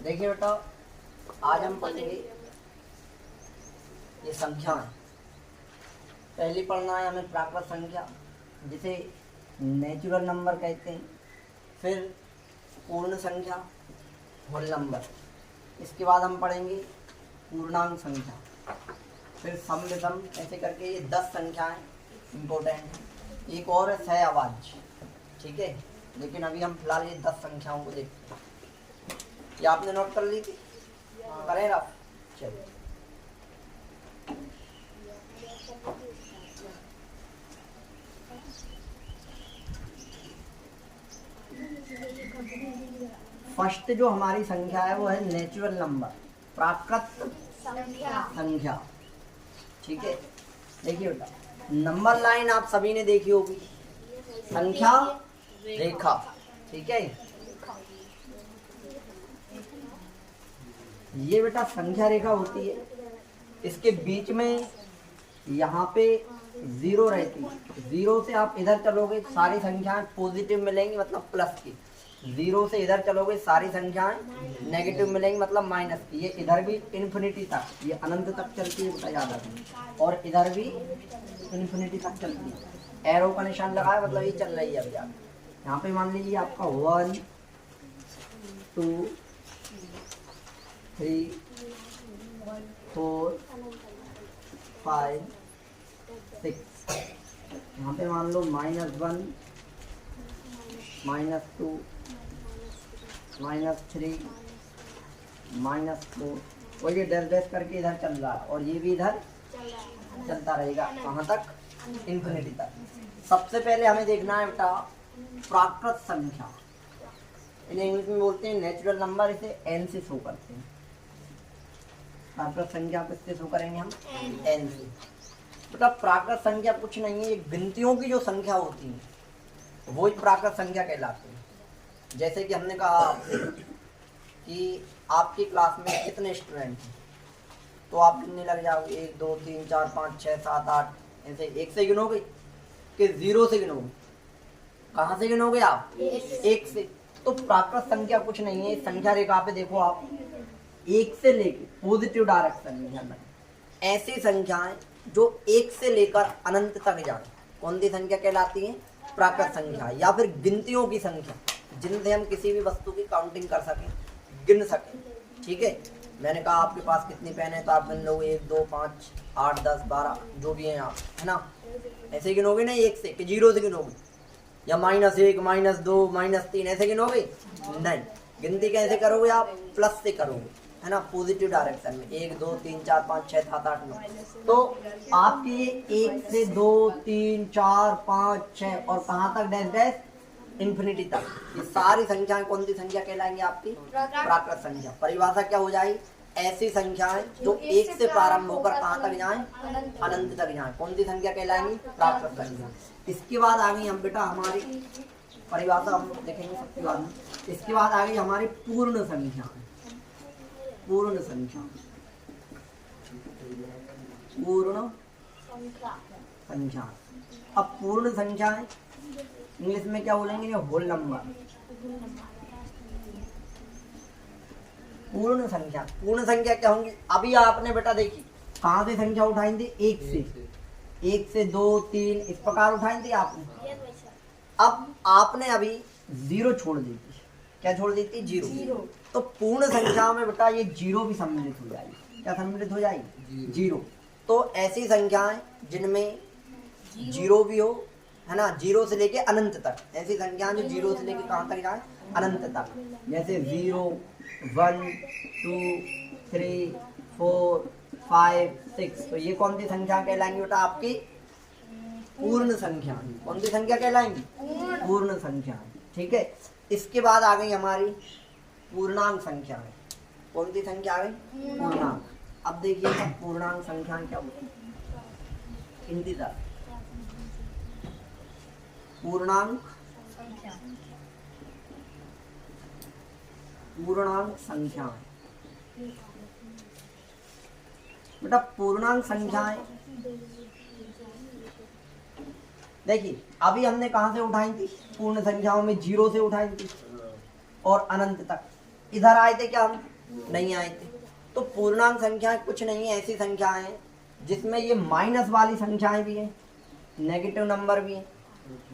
देखिए बेटा, आज हम पढ़ेंगे ये संख्या है। पहली पढ़ना है हमें प्राकृत संख्या, जिसे नेचुरल नंबर कहते हैं। फिर पूर्ण संख्या, होल नंबर। इसके बाद हम पढ़ेंगे पूर्णांक संख्या, फिर सम विषम, ऐसे करके ये 10 संख्याएं इम्पोर्टेंट हैं। एक और है सहअभाज्य, ठीक है। लेकिन अभी हम फिलहाल ये 10 संख्याओं को देखते हैं। ये आपने नोट कर ली थी? करें आप? चलिए, फर्स्ट जो हमारी संख्या है वो है नेचुरल नंबर, प्राकृत संख्या, ठीक है। देखिए बेटा, नंबर लाइन आप सभी ने देखी होगी, संख्या रेखा, ठीक है। ये बेटा संख्या रेखा होती है, इसके बीच में यहाँ पे 0 रहती है। 0 से आप इधर चलोगे सारी संख्याएं पॉजिटिव मिलेंगी, मतलब प्लस की। 0 से इधर चलोगे सारी संख्याएं नेगेटिव मिलेंगी, मतलब माइनस की। ये इधर भी इन्फिनिटी तक, ये अनंत तक चलती है, बेटा याद रखना। और इधर भी इन्फिनिटी तक चलती है। एरो का निशान लगाया, मतलब ये चल रही है अभी आप। यहाँ पे मान लीजिए आपका 1 2 3 4 5 6। यहाँ पे मान लो -1 -2 -3 -4, और ये डैश डैश करके इधर चल रहा है, और ये भी इधर चलता रहेगा। कहाँ तक? इन्फिनिटी तक। सबसे पहले हमें देखना है बेटा प्राकृत संख्या, इन्हें इंग्लिश में बोलते हैं नेचुरल नंबर। इसे n से शो करते हैं। प्राकृत संख्या को इससे शो करेंगे हम n से। बेटा प्राकृत संख्या कुछ नहीं है, ये गिनतियों की जो संख्या होती है वो ही प्राकृत संख्या कहलाती है। जैसे कि हमने कहा कि आपकी क्लास में कितने स्टूडेंट हैं, तो आप गिनने लग जाओगे 1 2 3 4 5 6 7 8, ऐसे 1 से गिनोगे कि 0 से गिनोगे? कहाँ से गिनोगे आप? 1 से। तो प्राकृत संख्या कुछ नहीं है। संख्या रेखा पे देखो आप, 1 से लेके पॉजिटिव डायरेक्शन में ऐसी संख्याएं जो 1 से लेकर अनंत तक जाए, कौन सी संख्या कहलाती है? प्राकृत संख्या। या फिर गिनतियों की संख्या, जिनसे हम किसी भी वस्तु की काउंटिंग कर सकें, गिन सकें, ठीक है। मैंने कहा आपके पास कितनी पेन है, तो आप गिन लोगे 1 2 5 8 10 12 जो भी हैं आप, है ना। ऐसे गिनोगे नहीं 1 से कि 0 से गिनोगे, या -1 -2 -3 ऐसे गिनोगे नहीं। गिनती कैसे करोगे आप? प्लस से करोगे, है ना, पॉजिटिव डायरेक्शन में। 1 2 3 4 5 6 7 8 9। तो आपकी ये 1 से 2 3 4 5 6 और कहाँ तक डैश डैश इन्फिनिटी तक, ये सारी संख्याएं कौन सी संख्या कहलाएंगी? आपकी प्राकृत संख्या। परिभाषा क्या हो जाएगी? ऐसी संख्याएं जो 1 से प्रारंभ होकर कहाँ तक जाएं? अनंत तक जाएं, कौन सी संख्या कहलाएंगी? प्राकृत संख्या। इसके बाद आ गई हम बेटा हमारी परिभाषा हम देखेंगे सबके बाद में। इसके बाद आ गई हमारी पूर्ण संख्या। पूर्ण संख्या, पूर्ण संख्या। अब पूर्ण संख्या है, इंग्लिश में क्या बोलेंगे? Whole number. पूर्ण संख्या, पूर्ण संख्या क्या होंगी? अभी आपने बेटा देखी कहाँ से संख्या उठाई थी? 1 से। 1 से 2 3 इस प्रकार उठाई थी आपने। अब आपने अभी 0 छोड़ दी थी। क्या छोड़ दी थी? 0। तो पूर्ण संख्या में बेटा ये 0 भी सम्मिलित हो जाएगी। क्या सम्मिलित हो जाएगी? 0। तो ऐसी संख्याएं जिनमें 0 भी हो, है ना, 0 से लेके अनंत तक। ऐसी संख्याएं जो 0 से लेके कहाँ तक जाए? अनंत तक। जैसे 0 1 2 3 4 5 6। तो ये कौन सी संख्या कहलाएंगी बेटा? आपकी पूर्ण संख्या। कौन सी संख्या कहलाएंगी? पूर्ण संख्या, ठीक है। इसके बाद आ गई हमारी पूर्णांक संख्या। कौन सी संख्या आ गई? पूर्णांक। अब देखिए पूर्णांक संख्या क्या होती है? इंतजार। पूर्णांक संख्या बेटा, पूर्णांक संख्याएं देखिए अभी हमने कहाँ से उठाई थी? पूर्ण संख्याओं में 0 से उठाई थी और अनंत तक। इधर आए थे क्या हम? नहीं आए थे। तो पूर्णांक संख्याएं कुछ नहीं है, ऐसी संख्याएं हैं जिसमें ये माइनस वाली संख्याएं भी हैं, नेगेटिव नंबर भी हैं,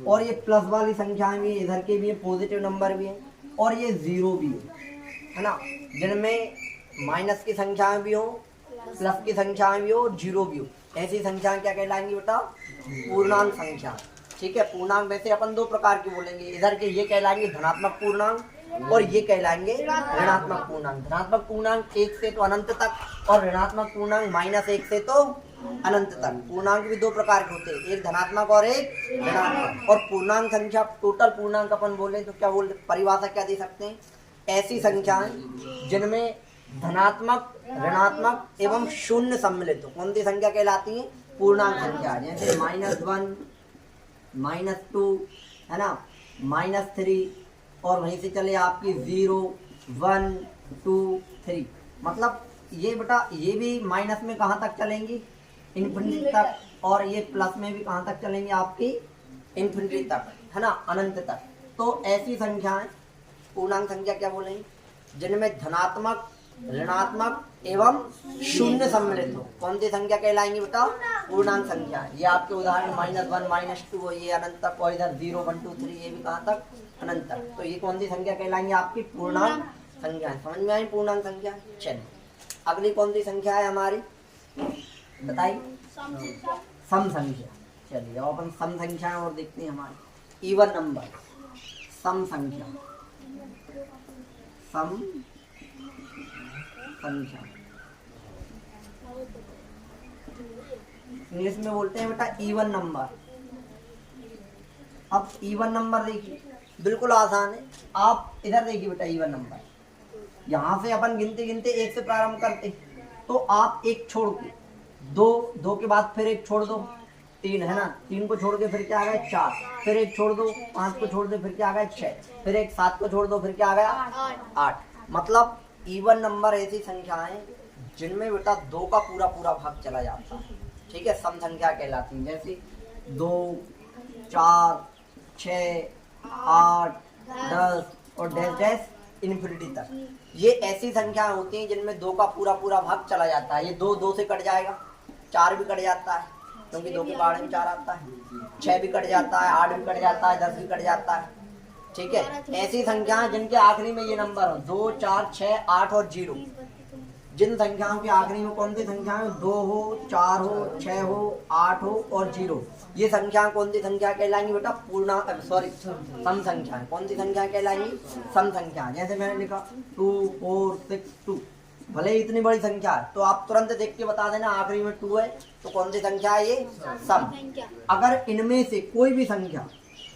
और ये प्लस वाली संख्याएं भी हैं, इधर के भी है पॉजिटिव नंबर भी हैं, और ये जीरो भी है ना, जिनमें माइनस की संख्याएं भी हो, प्लस की संख्याएं भी हो और जीरो भी हो। ऐसी संख्याएं क्या कहलाएंगी बेटा? पूर्णांक संख्या। ठीक है, पूर्णांक में से अपन दो प्रकार के बोलेंगे, इधर के ये कहलाएंगे धनात्मक पूर्णांक और ये कहलाएंगे ऋणात्मक पूर्णांक। धनात्मक पूर्णांक 1 से तो अनंत तक और ऋणात्मक पूर्णांक -1 से तो अनंत तक। पूर्णांक भी दो प्रकार के होते हैं, एक धनात्मक और एक ऋणात्मक। और पूर्णांक संख्या, टोटल पूर्णांक अपन बोले तो क्या बोलते, परिभाषा क्या दे सकते हैं? ऐसी संख्याएं जिनमें धनात्मक, ऋणात्मक एवं शून्य सम्मिलित हो। कौन सी संख्या कहलाती है? पूर्णांक संख्या। जैसे -1, -2 है ना, -3 और वहीं से चले आपकी 0, 1, 2, 3। मतलब ये बेटा ये भी माइनस में कहाँ तक चलेंगी? इन्फिनिटी तक। और ये प्लस में भी कहाँ तक चलेंगे? आपकी इन्फिनिटी तक, है ना, अनंत तक। तो ऐसी संख्याएं पूर्णांक संख्या क्या बोलेंगे? जिनमें धनात्मक, ऋणात्मक एवं शून्य सम्मिलित हो। कौन सी संख्या कहलाएंगी बेटा? पूर्णांक संख्या। ये आपके उदाहरण -1, -2 ये अनंत तक, और इधर 0, 1, 2, 3 ये भी कहाँ तक? अनंत तक। तो ये कौन सी संख्या कहलाएंगी? आपकी पूर्णांक संख्या। समझ में आई पूर्णांक संख्या? चलिए अगली कौन सी संख्या है हमारी, बताइए? सम संख्या। चलिए अब अपन सम संख्या और देखते हैं हमारी इवन नंबर। सम संख्या, सम संख्या इंग्लिश में बोलते हैं बेटा इवन नंबर। अब इवन नंबर देखिए, बिल्कुल आसान है। आप इधर देखिए बेटा, इवन नंबर यहाँ से अपन गिनते गिनते 1 से प्रारंभ करते, तो आप 1 छोड़ के 2 के बाद फिर 1 छोड़ दो 3, है ना, 3 को छोड़ के फिर क्या आ गया? 4, फिर 1 छोड़ दो 5 को छोड़ दे फिर क्या आ गया? 6, फिर 1 7 को छोड़ दो फिर क्या आ गया? 8। मतलब इवन नंबर ऐसी संख्याएं जिनमें बेटा 2 का पूरा पूरा भाग चला जाता है। ठीक है, सम संख्या कहलाती है। जैसे 2, 4, 6, 8, 10 और डैश डैश इन्फिनिटी तक। ये ऐसी संख्याएं होती हैं जिनमें 2 का पूरा पूरा भाग चला जाता है। ये 2 से कट जाएगा, 4 भी कट जाता है क्योंकि 2 के बारे में 4 आता है, 6 भी कट जाता है, 8 भी कट जाता है, 10 भी कट जाता है। ठीक है, ऐसी संख्याएं जिनके आखिरी में ये नंबर हो 2, 4, 6, 8 और 0। जिन संख्याओं के आखिरी में कौन सी संख्याएं 2 हो, 4 हो, 6 हो, 8 हो और 0, ये संख्या कौन सी संख्या कहलाएंगी बेटा? सम संख्या। कौन सी संख्या कहलाएंगी? सम संख्या। जैसे मैंने लिखा 2, 4, 6, 2। भले ही इतनी बड़ी संख्या है तो आप तुरंत देख के बता देना आखिरी में 2 है तो कौन सी संख्या है? ये सम। अगर इनमें से कोई भी संख्या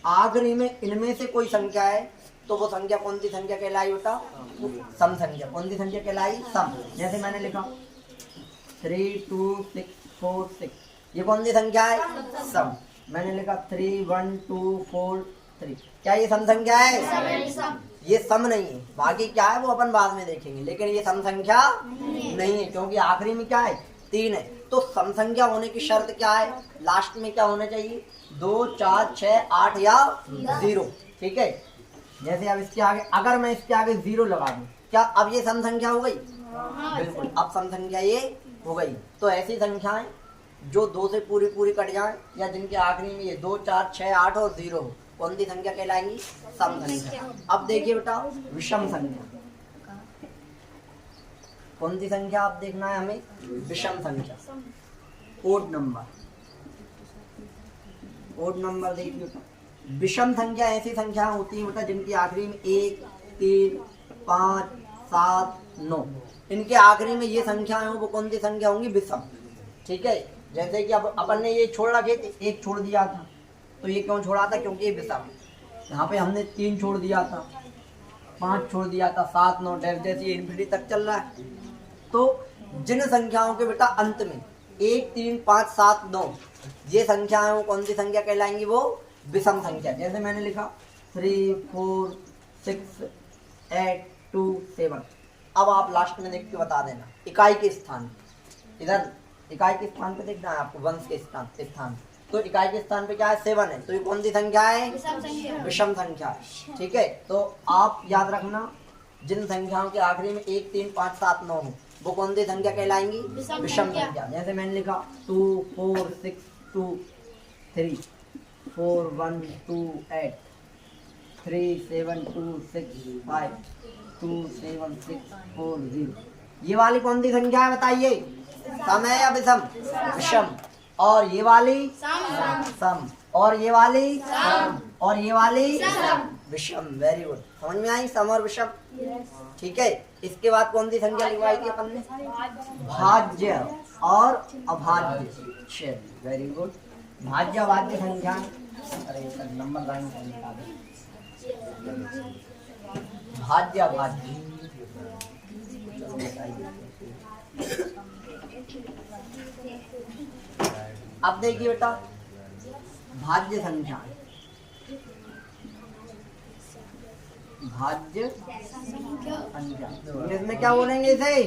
आखिरी में इनमें से कोई संख्या है तो वो संख्या कौन सी संख्या कहलाई बेटा? सम संख्या। कौन सी संख्या कहलाई? सम। जैसे मैंने लिखा 3, 2, 6, 4, 6, ये कौन सी संख्या है? सम। मैंने लिखा 3, 1, 2, 4, 3, क्या ये सम संख्या है? ये सम नहीं है। बाकी क्या है वो अपन बाद में देखेंगे, लेकिन ये सम संख्या नहीं है क्योंकि आखिरी में क्या है? 3 है। तो सम संख्या होने की शर्त क्या है? लास्ट में क्या होना चाहिए? 2, 4, 6, 8 या 0। ठीक है, जैसे अब इसके आगे अगर मैं इसके आगे 0 लगा दूं, क्या अब ये सम संख्या हो गई? बिल्कुल, अब सम संख्या ये हो गई। तो ऐसी संख्याएं जो 2 से पूरी पूरी कट जाए या जिनके आखिरी में ये 2, 4, 6, 8 और 0 हो, कौन सी संख्या कहलाएंगी? सम संख्या। अब देखिए बेटा विषम संख्या। कौन सी संख्या आप देखना है हमें? विषम संख्या, ओड नंबर। ओड नंबर देखिए बेटा, विषम संख्या ऐसी संख्या होती है बेटा जिनकी आखिरी में 1, 3, 5, 7, 9, इनके आखिरी में ये संख्याएं हो वो कौन सी संख्या होंगी? विषम। ठीक है, जैसे कि अब अपन ने ये छोड़ रखे थे, 1 छोड़ दिया था तो ये क्यों छोड़ा था? क्योंकि ये विषम। यहाँ पे हमने 3 छोड़ दिया था, 5 छोड़ दिया था, 7, 9 डैश डैश ये इन्फिनिटी तक चल रहा है। तो जिन संख्याओं के बेटा अंत में 1, 3, 5, 7, 9 ये संख्याएं वो कौन सी संख्या कहलाएंगी? वो विषम संख्या। जैसे मैंने लिखा 3, 4, 6, 8, 2, 7। अब आप लास्ट में देख के बता देना इकाई के स्थान, इधर इकाई के स्थान पे देखना है आपको, वंश के स्थान। तो इकाई के स्थान पे क्या है? 7 है। तो ये कौन सी संख्या है? विषम संख्या। ठीक है, तो आप याद रखना जिन संख्याओं के आखिरी में 1, 3, 5, 7, 9 हो वो कौन सी संख्या कहलाएंगी? विषम संख्या। जैसे मैंने लिखा 2, 4, 6, 2, 3, 4, 1, 2, 8, 3, 7, 2, 6, 5, 2, 7, 6, 4, 0। ये वाली कौन सी संख्या है बताइए? सम है या विषम? विषम। और ये वाली सम, और ये वाली सम, और ये वाली विषम। वेरी गुड, समझ में आई सम और विषम? ठीक है। इसके बाद कौन सी संख्या लिखवाई थी अपन ने? भाज्य और अभाज्य। Very good. भाज्य अभाज्य संख्या, अरे सर नंबर लाइन निकाल दो। भाज्य अभाज्य, अब देखिए बेटा भाज्य संख्या, भाज्य संख्या इसमें क्या बोलेंगे इसे?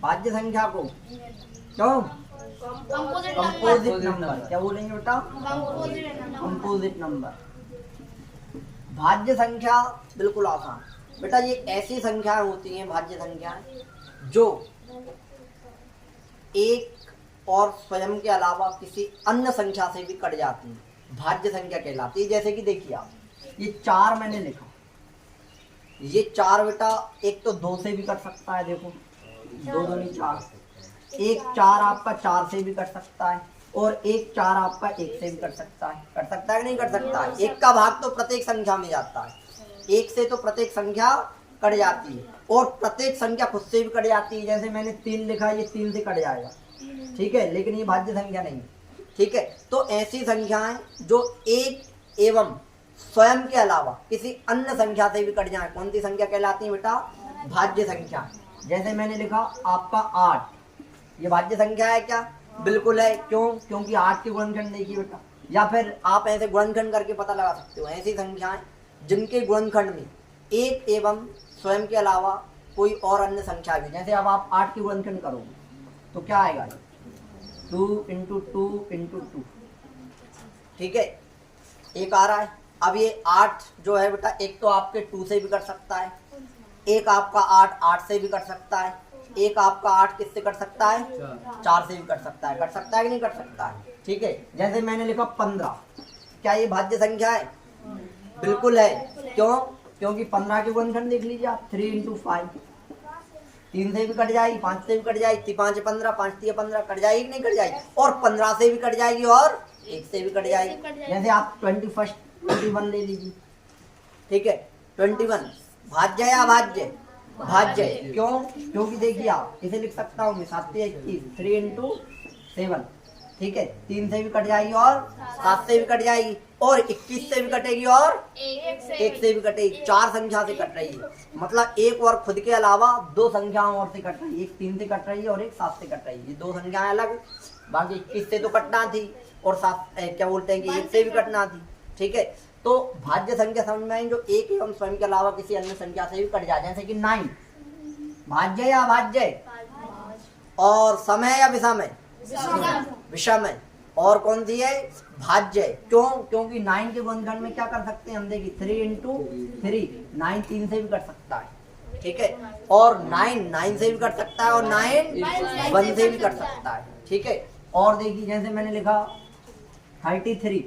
भाज्य संख्या को क्यों? Composite number. क्या बोलेंगे बेटा? Composite number. भाज्य संख्या बिल्कुल आसान बेटा। ये ऐसी संख्याएं होती हैं भाज्य संख्याएं जो एक और स्वयं के अलावा किसी अन्य संख्या से भी कट जाती है, भाज्य संख्या कहलाती है। जैसे कि देखिए आप, ये 4 मैंने लिखा, ये 4 बेटा एक तो 2 से भी कट सकता है। देखो 2 दूनी 4, एक 4 आपका 4 से भी कट सकता है, और एक 4 आपका 1 से भी कट सकता है। कट सकता है कि नहीं कट सकता है? एक का भाग तो प्रत्येक संख्या में जाता है, 1 से तो प्रत्येक संख्या कट जाती है, और प्रत्येक संख्या खुद से भी कट जाती है। जैसे मैंने 3 लिखा, ये 3 से कट जाएगा, ठीक है, लेकिन ये भाज्य संख्या नहीं है। ठीक है, तो ऐसी संख्याएं जो एक एवं स्वयं के अलावा किसी अन्य संख्या से भी कट जाए, कौन सी संख्या कहलाती है बेटा? भाज्य संख्या। जैसे मैंने लिखा आपका 8, ये भाज्य संख्या है क्या? बिल्कुल है। क्यों? क्योंकि 8 के गुणनखंड देखिए बेटा, या फिर आप ऐसे गुणनखंड करके पता लगा सकते हो। ऐसी संख्याएं जिनके गुणनखंड में एक एवं स्वयं के अलावा कोई और अन्य संख्या भी, जैसे अब आप 8 के गुणनखंड करोगे तो क्या आएगा? 2 × 2 × 2। ठीक है, एक आ रहा है। अब ये 8 जो है बेटा, एक तो आपके 2 से भी कट सकता है, एक आपका 8 से भी कट सकता है, एक आपका 8 किससे कट सकता है? 4 से भी कट सकता है। कट सकता है कि नहीं कट सकता है? ठीक है, जैसे मैंने लिखा 15, क्या ये भाज्य संख्या है? बिल्कुल है। क्यों? क्योंकि 15 के गुणनखंड देख लीजिए आप, 3 × 5, 3 से भी कट जाएगी, 5 से भी कट जाएगी, 5 15, 5 3 15, कट जाएगी कि नहीं कट जाएगी? और 15 से भी कट जाएगी और 1 से भी कट जाएगी। जैसे आप 21 ले लीजिए, ठीक है, 21 भाज्य या अभाज्य? भाज्य। क्यों? क्योंकि देखिए आप इसे लिख सकता हूँ मैं 7 × 21, 3 × 7, ठीक है, 3 से भी कट जाएगी और 7 से भी कट जाएगी, और 21 से भी कटेगी और 1 से भी कटेगी। 4 संख्या से कट रही है, मतलब एक और खुद के अलावा 2 संख्याओं और से कट रही है। एक 3 से कट रही है और एक 7 से कट रही है। ये 2 संख्याएं अलग, बाकी 21 से तो कटना थी, और 7 क्या बोलते हैं कि 1 से भी कटना थी। ठीक है, तो भाज्य संख्या समझ में आई जो एक एवं स्वयं के अलावा किसी अन्य संख्या से भी कट जाए। जैसे कि 9 भाज्य या अभाज्य? और सम है या विषम है? विषम है। और कौन सी है? भाज्य। क्यों? क्योंकि 9 के गुणनखंड में क्या कर सकते हैं हम? देखिए 3 × 3, 9 3 से भी कट सकता है, ठीक है, और 9 से भी कट सकता है, और 9 1 से भी कट सकता है। ठीक है, और देखिए जैसे मैंने लिखा 33,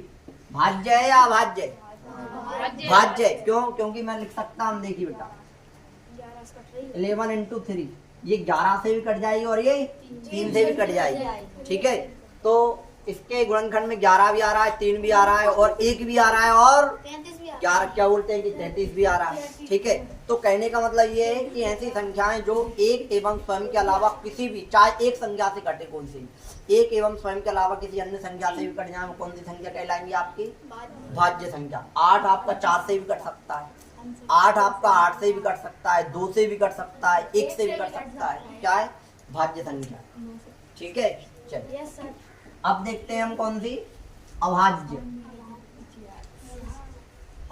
भाज्य है या अभाज्य? भाज्य। क्यों? क्योंकि मैं लिख सकता हूँ, देखिए बेटा 11 × 3, ये 11 से भी कट जाएगी और ये 3 से भी कट जाएगी। ठीक है, तो इसके गुणनखंड में 11 भी आ रहा है, 3 भी आ रहा है, और 1 भी आ रहा है, और 11 क्या बोलते हैं कि 33 भी आ रहा है। ठीक है, तो कहने का मतलब ये है कि ऐसी संख्याएं जो एक एवं स्वयं के अलावा किसी भी, चाहे एक संख्या से कटे, कौन सी, एक एवं स्वयं के अलावा किसी अन्य संख्या से भी कट जाए, वो कौन सी संख्या कहलाएंगी? आपकी भाज्य संख्या। 8 आपका 4 से भी कट सकता है, 8 आपका 8 से भी कट सकता है, 2 से भी कट सकता है, 1 से भी कट सकता है। क्या है? भाज्य संख्या। ठीक है, चलिए अब देखते हैं हम कौन सी? अभाज्य।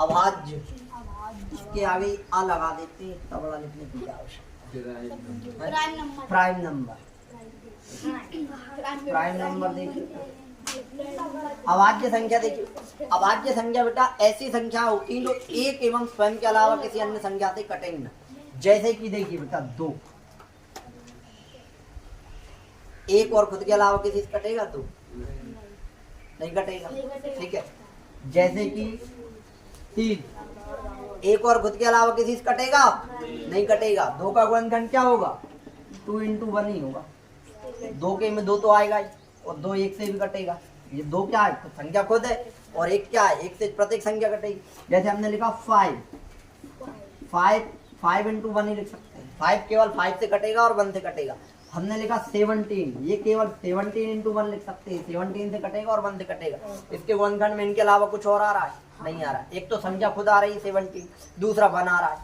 अभाज्य, इसके आगे आ लगा देते हैं, इतना बड़ा लिखने की क्या आवश्यकता? Prime number. प्राइम नंबर देखिए, अभाज्य संख्या देखिए। अभाज्य संख्या बेटा ऐसी संख्या होती है जो एक एवं स्वयं के अलावा किसी अन्य संख्या से कटेंगी ना। जैसे कि देखिए बेटा 2, एक और खुद के अलावा किसी से कटेगा? 2 नहीं कटेगा, ठीक है। जैसे कि 3, एक और खुद के अलावा किसी से कटेगा? नहीं कटेगा। 2 का गुणनखंड क्या होगा? 2 × 1 ही होगा। 2 के में 2 तो आएगा ही, और 2 1 से भी कटेगा। ये 2 क्या है? संख्या खुद है, और 1 क्या है? 1 से प्रत्येक संख्या कटेगी। जैसे हमने लिखा 5 × 1 ही लिख सकते हैं। 5 केवल 5 से कटेगा और 1 से कटेगा। हमने लिखा 17, ये केवल 17 × 1 लिख सकते हैं। 17 से कटेगा और 1 से कटेगा। इसके गुणनखंड में इनके अलावा कुछ और आ रहा है? नहीं आ रहा। एक तो संख्या खुद आ रही है 17, दूसरा 1 आ रहा है।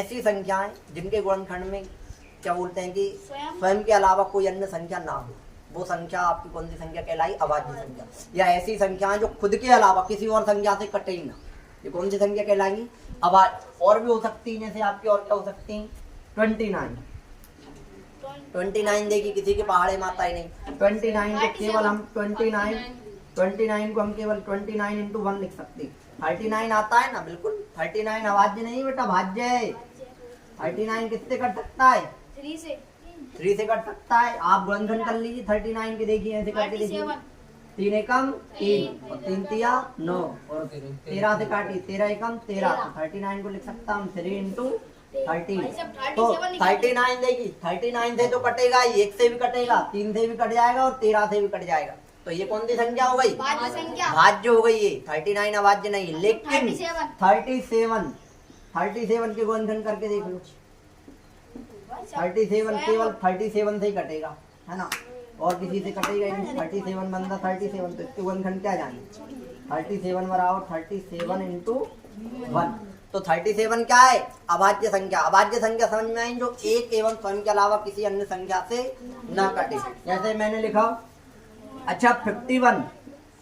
ऐसी संख्याएं जिनके गुणनखंड में क्या बोलते हैं कि स्वयं के अलावा कोई अन्य संख्या ना हो, वो संख्या आपकी कौन सी संख्या कहलाई? अभाज्य संख्या। या ऐसी संख्याएं जो खुद के अलावा किसी और संख्या से कटे ही ना, ये कौन सी संख्या कहलाएंगी? अभाज्य। और भी हो सकती है, जैसे आपकी और क्या हो सकती है? 29 देखिए, किसी के पहाड़े में आता ही नहीं। 29 को केवल हम 29 को हम केवल 29 × 1 लिख सकते हैं। 39 आता है ना? बिल्कुल। 39 अभाज्य नहीं बेटा, भाज्य है। 39 किससे कट सकता है? 3 से कट सकता है। आप गुणनखंड कर लीजिए 39 के, देखिए ऐसे करके देखिए। 3 एकम 3 और 3 तिया 9 और 13 से काटी, 13 एकम 13। तो 39 को लिख सकता हूँ 3 × 30। तो 39 देखिए, 39 से तो कटेगा ही, 1 से भी कटेगा, 3 से भी कट जाएगा और 13 से भी कट जाएगा। तो ये कौन सी संख्या हो गई? भाज्य हो गई ये। 39 अभाज्य नहीं। लेकिन 37 के गुणनखंड करके देख लो। 37 केवल 37 से ही कटेगा, है ना? और किसी से कटेगा ही नहीं। 37 बनता 37, तो इसके गुणनखंड क्या जाएंगे? 37 बराबर 37 × 1। तो 37 क्या है? अभाज्य संख्या। अभाज्य संख्या समझ में आई? जो एक एवं स्वयं के अलावा किसी अन्य संख्या से न कटे। जैसे मैंने लिखा, अच्छा 51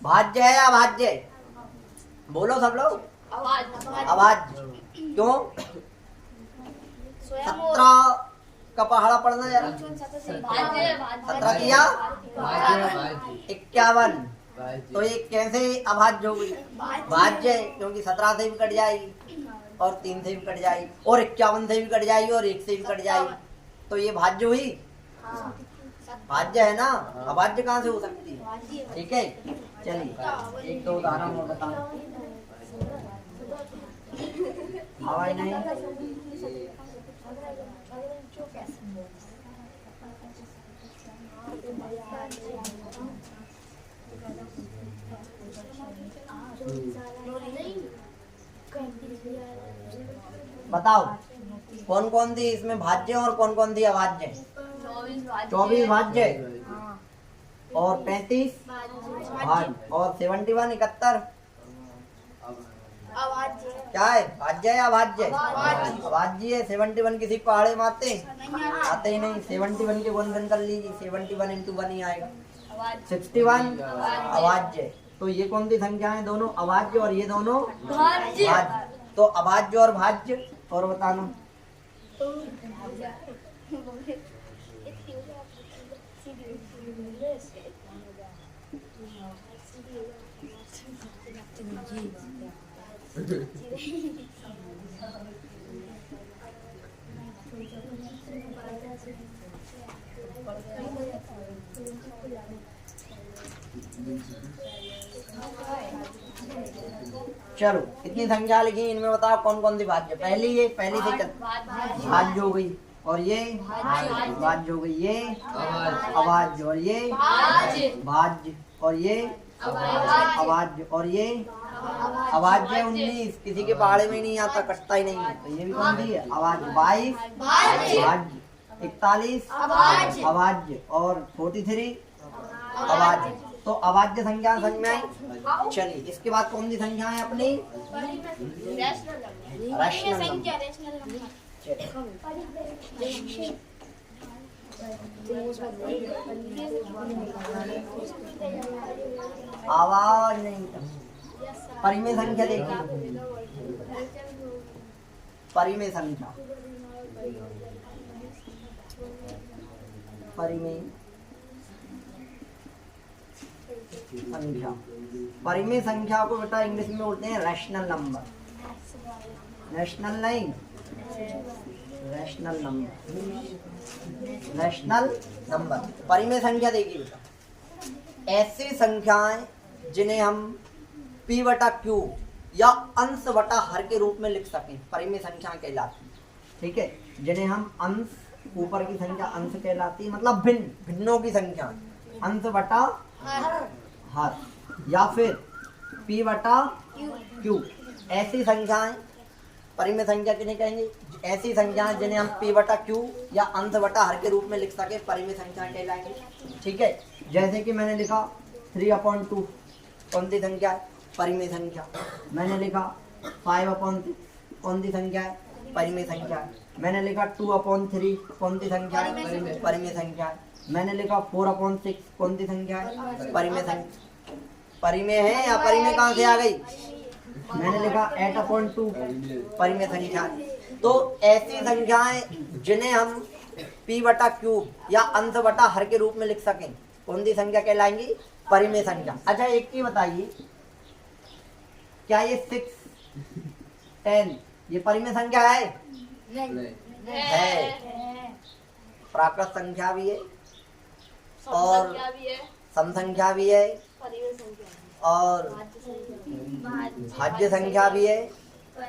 भाज्य है या अभाज्य? बोलो सब लोग। अभाज्य। क्यों? 17 का पहाड़ा पढ़ना जरा। 17 किया 51, तो ये कैसे अभाज्य हो गई? भाज्य है, क्योंकि 17 से भी कट जाएगी और 3 से भी कट जाएगी और 51 से भी कट जाएगी और 1 से भी कट जाएगी। तो ये भाज्य हुई? भाज्य है ना, अभाज्य कहाँ से हो सकती है? ठीक है, चलिए एक दो उदाहरण और बताओ। हवाई नहीं। बताओ कौन कौन सी इसमें भाज्य और कौन कौन सी अभाज्य? 24 भाज्य और 35 भाज्य और 71 71 क्या है? भाज्य है या अभाज्य? अभाज्य है। 71 किसी पहाड़े में आते ही नहीं। 71 के गुणनखंड कर लीजिए, 71 × 1 ही आएगा। 61 अभाज्य। तो ये कौन सी संख्या है? दोनों अभाज्य और ये दोनों भाज्य। तो अभाज्य और भाज्य और बताना। चलो इतनी संख्या लिखी, इनमें बताओ कौन कौन सी भाज्य? पहली ये पहली से भाज्य हो गई और ये भाज्य हो गई, ये अभाज्य और ये भाज्य और ये अभाज्य और ये अभाज्य। 19 किसी के पहाड़े में नहीं आता, कटता ही नहीं है, तो ये भी कौन सी है? अभाज्य। 22 भाज्य, 41 अभाज्य और 43 अभाज्य। तो अभाज्य संख्या समझ में आई? चलिए इसके बाद कौन सी संख्या है अपनी? Rational number. आवाज नहीं। परिमेय संख्या देखिए, परिमेय संख्या, परिमेय संख्या। परिमेय संख्या को बेटा इंग्लिश में बोलते हैं रैशनल नंबर। रैशनल नहीं, रैशनल नंबर, रैशनल नंबर। परिमेय संख्या देखिए बेटा, ऐसी संख्याएं जिन्हें हम p बटा q या अंश बटा हर के रूप में लिख सकें, परिमेय संख्या कहलाती है। ठीक है, जिन्हें हम अंश, ऊपर की संख्या अंश कहलाती है, मतलब भिन्न, भिन्नों की संख्या, अंश बटा हर, या फिर p बटा q। ऐसी संख्याएं परिमेय संख्या किन्हें कहेंगे? ऐसी संख्याएं जिन्हें हम p बटा q या अंश बटा हर के रूप में लिख सके, परिमेय संख्या कहलाएंगे। ठीक है, जैसे कि मैंने लिखा 3/2, कौन सी संख्या है? परिमेय संख्या। मैंने लिखा 5/6, कौन सी संख्या है? परिमेय संख्या है। मैंने लिखा 2/3, कौन सी संख्या है? परिमेय संख्या है। मैंने लिखा 4/6, कौन सी संख्या है? परिमेय संख्या। परिमेय है या परिमेय कहाँ से आ गई? मैंने लिखा 8/2, परिमेय संख्या। तो ऐसी संख्याएं जिन्हें हम p बटा q या अंश बटा हर के रूप में लिख सकें, कौन सी संख्या कहलाएंगी? परिमेय संख्या। अच्छा, एक चीज बताइए, क्या ये 6, 10 ये परिमेय संख्या है? है। प्राकृत संख्या भी है और सम संख्या भी है और भाज्य संख्या भी है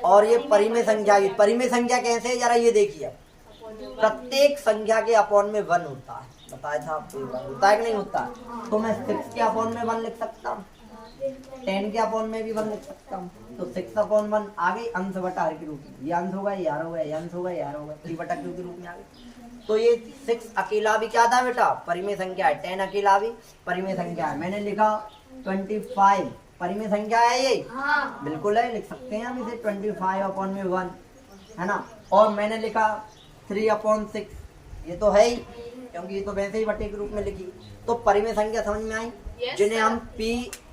और ये परिमेय संख्या भी। परिमेय संख्या कैसे है जरा ये देखिए। प्रत्येक संख्या के अपॉन में 1 होता है, बताया था आपको, होता है कि नहीं होता? तो मैं 6 के अपॉन में 1 लिख सकता हूँ, 10 के अपॉन में भी 1 लिख सकता हूँ। तो 6/1 आ गई अंश बटा हर के रूप में। ये अंश होगा, ये यार होगा, ये अंश होगा, ये यार होगा, 3 बटा q के रूप में आ गई। तो ये 6 अकेला भी क्या था बेटा? परिमेय संख्या है। 10 अकेला भी परिमेय संख्या है। मैंने लिखा 25, परिमेय संख्या है ये? हाँ। बिल्कुल है, लिख सकते हैं हम इसे 25/1, है ना। और मैंने लिखा 3/6, ये तो है ही, क्योंकि ये तो वैसे ही बटे के रूप में लिखी। तो परिमेय संख्या समझ में आई, जिन्हें हम p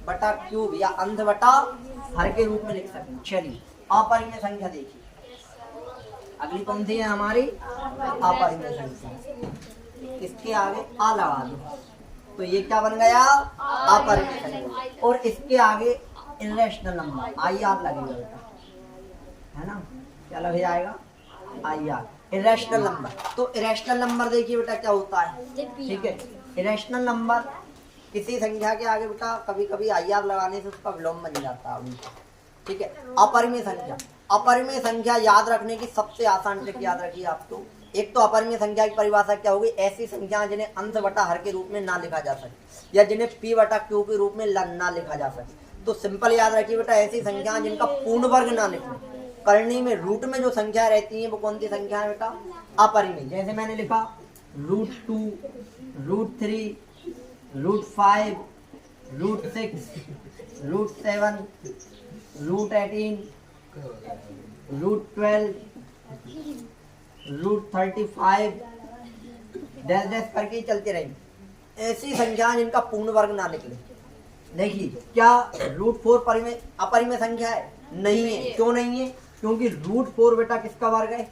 बटा q या अंश बटा हर के रूप में लिख सकते हैं। चलिए, अपरिमेय संख्या देखिए, अगली कौन सी है हमारी? अपरिमेय संख्या। इसके आगे आ लगा दो, तो ये क्या बन गया? अपरिमेय संख्या। और इसके आगे इरेशनल नंबर, IR लगेगा बेटा, है ना। क्या लग जाएगा? IR, irrational number. तो इरेशनल नंबर देखिए बेटा क्या होता है। ठीक है, इरेशनल नंबर किसी संख्या के आगे बेटा कभी कभी IR लगाने से उसका विलोम बन जाता है। ठीक है, अपरिमेय संख्या। अपरिमेय संख्या याद रखने की सबसे आसान ट्रिक याद रखिए आप। तो एक तो अपरिमेय संख्या की परिभाषा क्या होगी? ऐसी संख्या जिन्हें अंश बटा हर के रूप में ना लिखा जा सके या जिन्हें p बटा q के रूप में ना लिखा जा सके। तो सिंपल याद रखिए बेटा, ऐसी संख्या जिनका पूर्ण वर्ग ना लिखे, करनी में रूट में जो संख्या रहती है वो कौन सी संख्या है बेटा? अपरिमेय। जैसे मैंने लिखा √2, √3, √5, √6, √7, √18, √12, √35, डैश डैश करके चलते रहेंगे। ऐसी संख्या जिनका पूर्ण वर्ग ना निकले। देखिए, क्या √4 परिमेय अपरिमेय संख्या है? नहीं है। क्यों नहीं है? क्योंकि √4 बेटा किसका वर्ग है?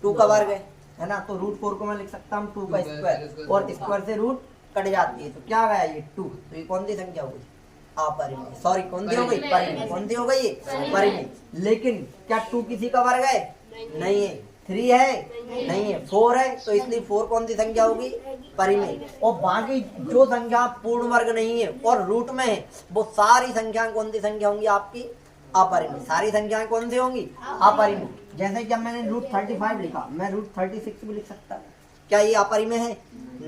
2 का वर्ग है ना। तो √4 को मैं लिख सकता हूँ 2 का स्क्वायर, और स्क्वायर से रूट कट जाती है, तो क्या गया ये 2। तो ये कौन सी संख्या हो गई? अपरिमेय। सॉरी, कौन सी हो गई? परिमेय। कौन सी हो गई? परिमेय। लेकिन क्या 2 किसी का वर्ग है? नहीं है। 3 है? नहीं है। 4 है, तो इसलिए 4 कौन सी संख्या होगी? परिमेय। और बाकी जो संख्या पूर्ण वर्ग नहीं है और रूट में है, वो सारी संख्याएं कौन सी संख्या होंगी आपकी? अपरिमेय। सारी संख्याएं कौन सी होंगी? अपरिमेय। जैसे कि मैंने √35 लिखा, मैं √36 भी लिख सकता। क्या ये अपरिमेय है?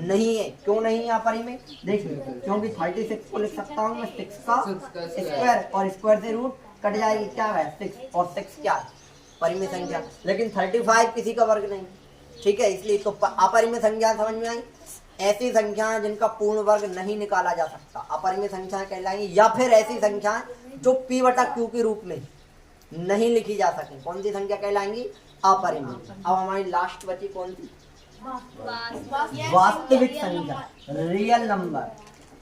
नहीं है। क्यों नहीं है अपरिमेय? देखिए, क्योंकि 36 को लिख सकता हूँ मैं 6 का स्क्वायर, और स्क्वायर से रूट कट जाएगी, क्या है? 6, और 6 क्या है? परिमेय संख्या। लेकिन 35 किसी का वर्ग नहीं। ठीक है, इसलिए तो अपरिमेय संख्या समझ में आई। ऐसी संख्याएं जिनका पूर्ण वर्ग नहीं निकाला जा सकता अपरिमेय संख्याएं कहलाएंगी, या फिर ऐसी संख्याएं जो p बटा q के रूप में नहीं लिखी जा सके, कौन सी संख्या कहलाएंगी? अपरिमेय। अब हमारी लास्ट बची कौन सी? वास्तविक संख्या, रियल नंबर।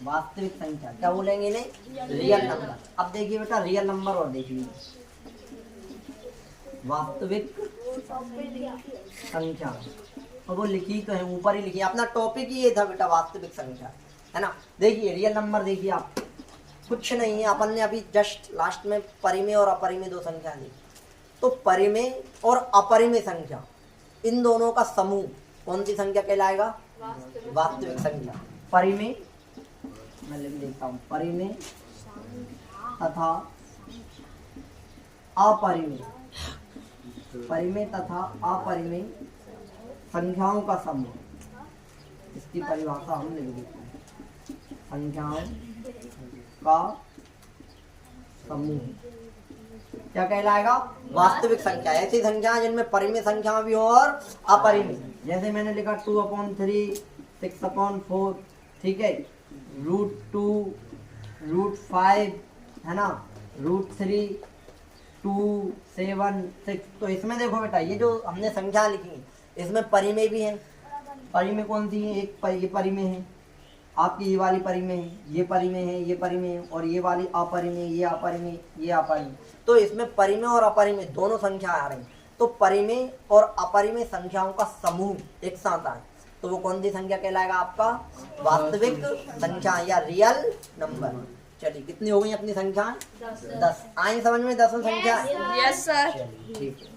वास्तविक संख्या क्या बोलेंगे इन्हें? Real number. अब देखिए बेटा, रियल नंबर और देखिए वास्तविक संख्या, और वो लिखी तो है, ऊपर ही लिखी। अपना टॉपिक ही ये था बेटा, वास्तविक संख्या, है ना। देखिए रियल नंबर, देखिए आप, कुछ नहीं है, अपन ने अभी जस्ट लास्ट में परिमेय और अपरिमेय 2 संख्या ली। तो परिमेय और अपरिमेय संख्या इन दोनों का समूह कौन सी संख्या कहलाएगा? वास्तविक संख्या। परिमेय, मैं लिख देता हूँ, परिमेय तथा अपरिमेय, परिमेय तथा अपरिमेय संख्याओं का समूह, इसकी परिभाषा हम लिख देते हैं, संख्याओं का समूह क्या कहलाएगा? वास्तविक संख्या। ऐसी संख्या जिनमें परिमेय संख्या भी हो और अपरिमेय, जैसे मैंने लिखा 2/3, 6/4, ठीक है, √2, √5, है ना, √3, 2, 7, 6। तो इसमें देखो बेटा, ये जो हमने संख्या लिखी इसमें परिमेय भी है। परिमेय कौन सी है? एक ये परिमेय है आपकी, ये वाली परिमेय है, ये परिमेय है, ये परिमेय है, और ये वाली अपरिमेय, ये अपरिमेय, ये अपरिमेय। तो इसमें परिमेय और अपरिमेय दोनों संख्या आ रही। तो परिमेय और अपरिमेय संख्याओं का समूह एक साथ आए तो वो कौन सी संख्या कहलाएगा? आपका वास्तविक संख्या या रियल नंबर। चलिए, कितनी हो गई अपनी संख्याएं? 10। आई समझ में 10 संख्या? Yes sir. ठीक है।